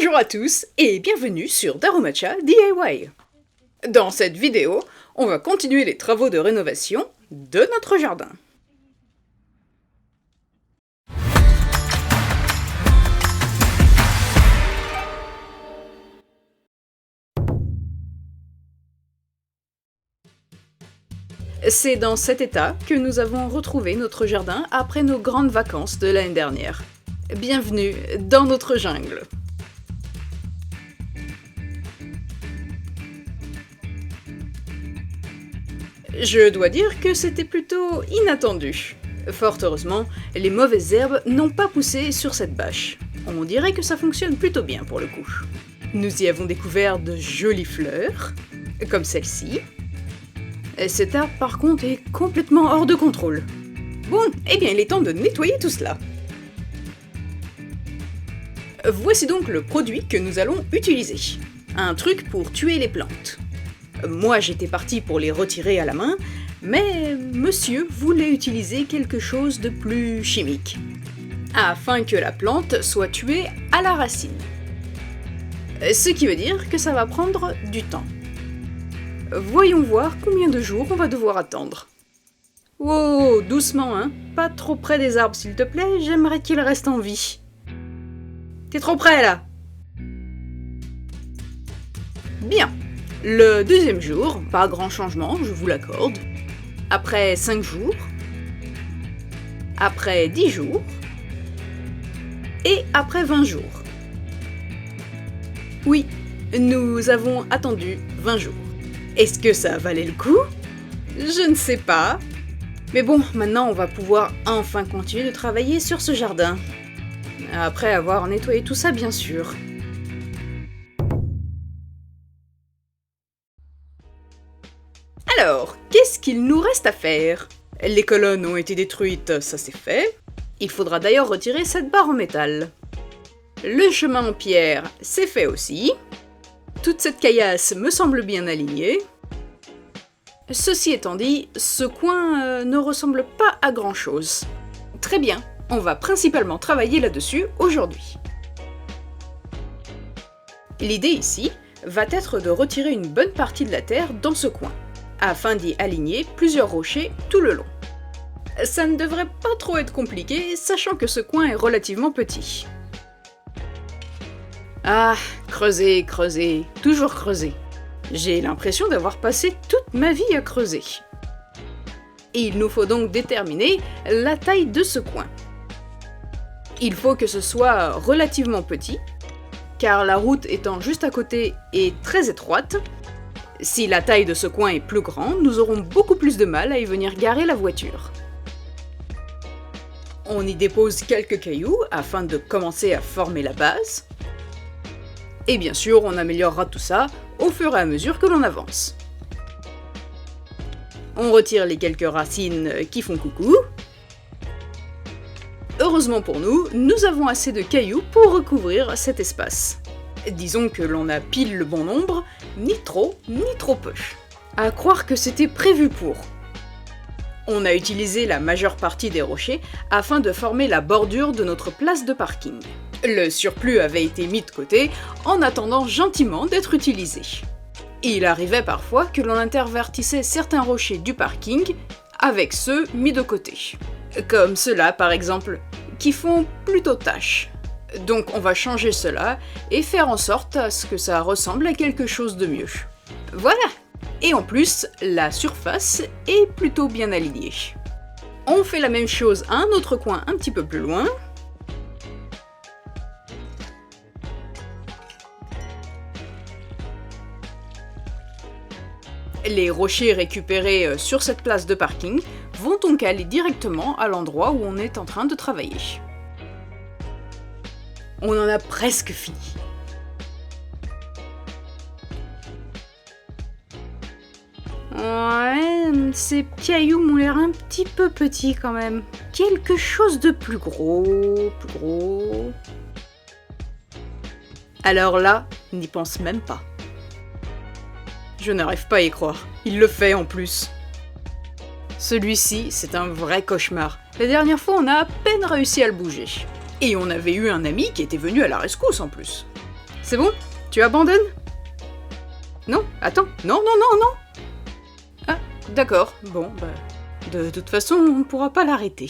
Bonjour à tous et bienvenue sur Darumacha DIY. Dans cette vidéo, on va continuer les travaux de rénovation de notre jardin. C'est dans cet état que nous avons retrouvé notre jardin après nos grandes vacances de l'année dernière. Bienvenue dans notre jungle. Je dois dire que c'était plutôt inattendu. Fort heureusement, les mauvaises herbes n'ont pas poussé sur cette bâche. On dirait que ça fonctionne plutôt bien pour le coup. Nous y avons découvert de jolies fleurs, comme celle-ci. Cet arbre par contre est complètement hors de contrôle. Bon, eh bien il est temps de nettoyer tout cela. Voici donc le produit que nous allons utiliser. Un truc pour tuer les plantes. Moi j'étais partie pour les retirer à la main, mais monsieur voulait utiliser quelque chose de plus chimique, afin que la plante soit tuée à la racine. Ce qui veut dire que ça va prendre du temps. Voyons voir combien de jours on va devoir attendre. Wow, doucement hein, pas trop près des arbres s'il te plaît, j'aimerais qu'ils restent en vie. T'es trop près là. Bien. Le deuxième jour, pas grand changement, je vous l'accorde. Après 5 jours, après 10 jours, et après 20 jours. Oui, nous avons attendu 20 jours. Est-ce que ça valait le coup? Je ne sais pas. Mais bon, maintenant on va pouvoir enfin continuer de travailler sur ce jardin. Après avoir nettoyé tout ça, bien sûr. Alors, qu'est-ce qu'il nous reste à faire? Les colonnes ont été détruites, ça c'est fait. Il faudra d'ailleurs retirer cette barre en métal. Le chemin en pierre, c'est fait aussi. Toute cette caillasse me semble bien alignée. Ceci étant dit, ce coin ne ressemble pas à grand-chose. Très bien, on va principalement travailler là-dessus aujourd'hui. L'idée ici va être de retirer une bonne partie de la terre dans ce coin, afin d'y aligner plusieurs rochers tout le long. Ça ne devrait pas trop être compliqué, sachant que ce coin est relativement petit. Ah, creuser, creuser, toujours creuser. J'ai l'impression d'avoir passé toute ma vie à creuser. Et il nous faut donc déterminer la taille de ce coin. Il faut que ce soit relativement petit, car la route étant juste à côté et très étroite, si la taille de ce coin est plus grande, nous aurons beaucoup plus de mal à y venir garer la voiture. On y dépose quelques cailloux afin de commencer à former la base. Et bien sûr, on améliorera tout ça au fur et à mesure que l'on avance. On retire les quelques racines qui font coucou. Heureusement pour nous, nous avons assez de cailloux pour recouvrir cet espace. Disons que l'on a pile le bon nombre, ni trop peu. À croire que c'était prévu pour. On a utilisé la majeure partie des rochers afin de former la bordure de notre place de parking. Le surplus avait été mis de côté en attendant gentiment d'être utilisé. Il arrivait parfois que l'on intervertissait certains rochers du parking avec ceux mis de côté. Comme ceux-là par exemple, qui font plutôt tache. Donc on va changer cela et faire en sorte à ce que ça ressemble à quelque chose de mieux. Voilà! Et en plus, la surface est plutôt bien alignée. On fait la même chose à un autre coin un petit peu plus loin. Les rochers récupérés sur cette place de parking vont donc aller directement à l'endroit où on est en train de travailler. On en a presque fini. Ouais, ces cailloux m'ont l'air un petit peu petits quand même. Quelque chose de plus gros. Alors là, n'y pense même pas. Je n'arrive pas à y croire. Il le fait en plus. Celui-ci, c'est un vrai cauchemar. La dernière fois, on a à peine réussi à le bouger. Et on avait eu un ami qui était venu à la rescousse en plus. C'est bon? Tu abandonnes? Non? Attends. Non, non, non, non! Ah, d'accord. Bon, bah... De toute façon, on ne pourra pas l'arrêter.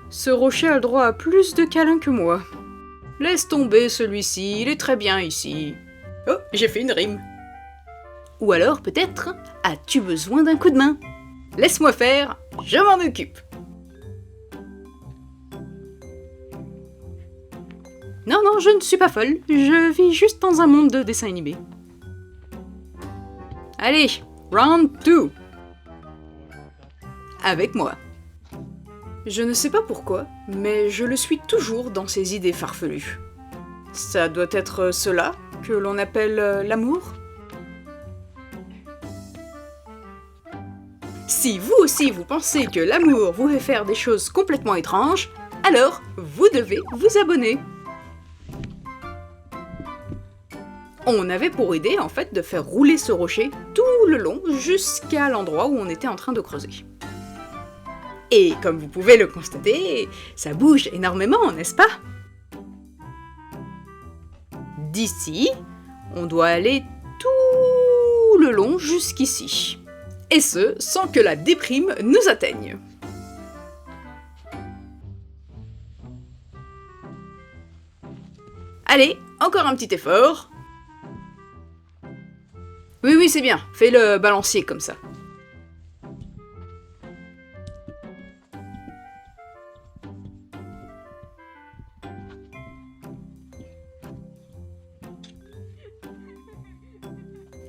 Ce rocher a le droit à plus de câlins que moi. Laisse tomber celui-ci, il est très bien ici. Oh, j'ai fait une rime. Ou alors, peut-être, as-tu besoin d'un coup de main? Laisse-moi faire, je m'en occupe. Non, non, je ne suis pas folle, je vis juste dans un monde de dessins animés. Allez, round 2. Avec moi. Je ne sais pas pourquoi, mais je le suis toujours dans ses idées farfelues. Ça doit être cela que l'on appelle l'amour? Si vous aussi vous pensez que l'amour vous fait faire des choses complètement étranges, alors vous devez vous abonner. On avait pour idée en fait de faire rouler ce rocher tout le long jusqu'à l'endroit où on était en train de creuser. Et comme vous pouvez le constater, ça bouge énormément, n'est-ce pas? D'ici, on doit aller tout le long jusqu'ici. Et ce, sans que la déprime nous atteigne. Allez, encore un petit effort. Oui, oui, c'est bien, fais le balancier comme ça.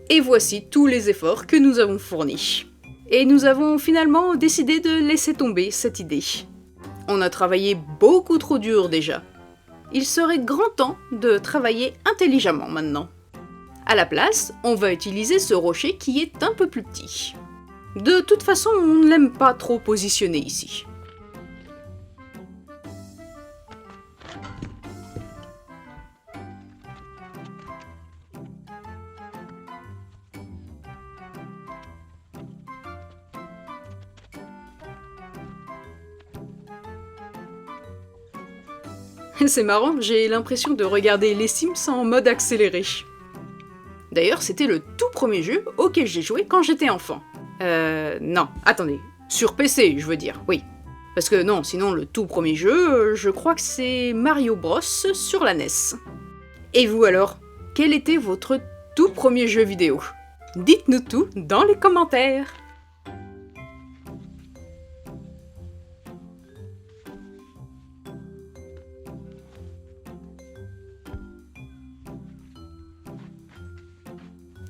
Et voici tous les efforts que nous avons fournis. Et nous avons finalement décidé de laisser tomber cette idée. On a travaillé beaucoup trop dur déjà. Il serait grand temps de travailler intelligemment maintenant. À la place, on va utiliser ce rocher qui est un peu plus petit. De toute façon, on ne l'aime pas trop positionner ici. C'est marrant, j'ai l'impression de regarder les Sims en mode accéléré. D'ailleurs, c'était le tout premier jeu auquel j'ai joué quand j'étais enfant. Non, attendez. Sur PC, je veux dire, oui. Parce que non, sinon le tout premier jeu, je crois que c'est Mario Bros sur la NES. Et vous alors, quel était votre tout premier jeu vidéo? Dites-nous tout dans les commentaires.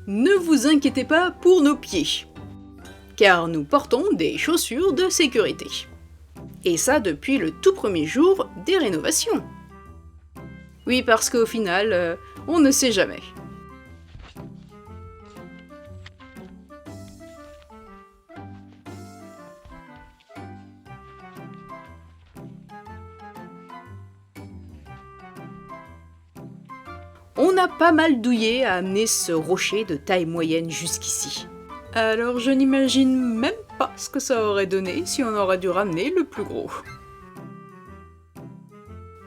Ne vous inquiétez pas pour nos pieds, car nous portons des chaussures de sécurité. Et ça depuis le tout premier jour des rénovations. Oui, parce qu'au final, on ne sait jamais. On a pas mal douillé à amener ce rocher de taille moyenne jusqu'ici. Alors je n'imagine même pas ce que ça aurait donné si on aurait dû ramener le plus gros.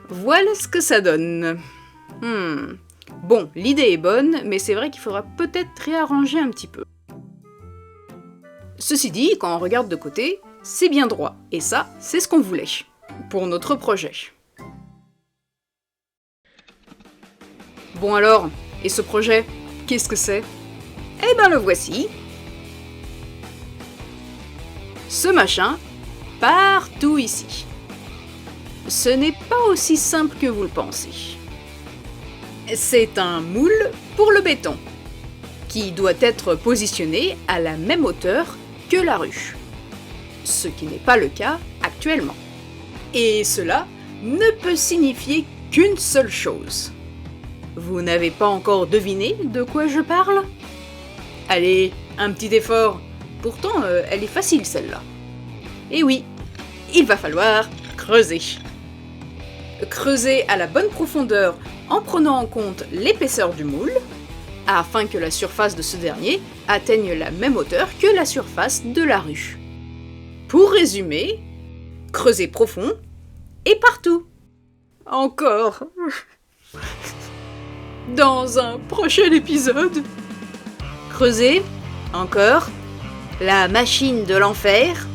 Voilà ce que ça donne. Bon, l'idée est bonne, mais c'est vrai qu'il faudra peut-être réarranger un petit peu. Ceci dit, quand on regarde de côté, c'est bien droit, et ça, c'est ce qu'on voulait, pour notre projet. Bon alors, et ce projet, qu'est-ce que c'est? Eh ben le voici. Ce machin, partout ici. Ce n'est pas aussi simple que vous le pensez. C'est un moule pour le béton, qui doit être positionné à la même hauteur que la rue. Ce qui n'est pas le cas actuellement. Et cela ne peut signifier qu'une seule chose. Vous n'avez pas encore deviné de quoi je parle? Allez, un petit effort. Pourtant, elle est facile celle-là. Et oui, il va falloir creuser. Creuser à la bonne profondeur en prenant en compte l'épaisseur du moule, afin que la surface de ce dernier atteigne la même hauteur que la surface de la rue. Pour résumer, Creusez profond et partout. Encore. Dans un prochain épisode. Creusez, encore. La machine de l'enfer.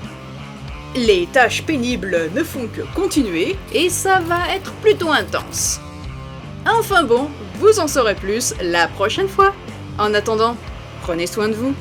Les tâches pénibles ne font que continuer et ça va être plutôt intense. Enfin bon, vous en saurez plus la prochaine fois. En attendant, prenez soin de vous.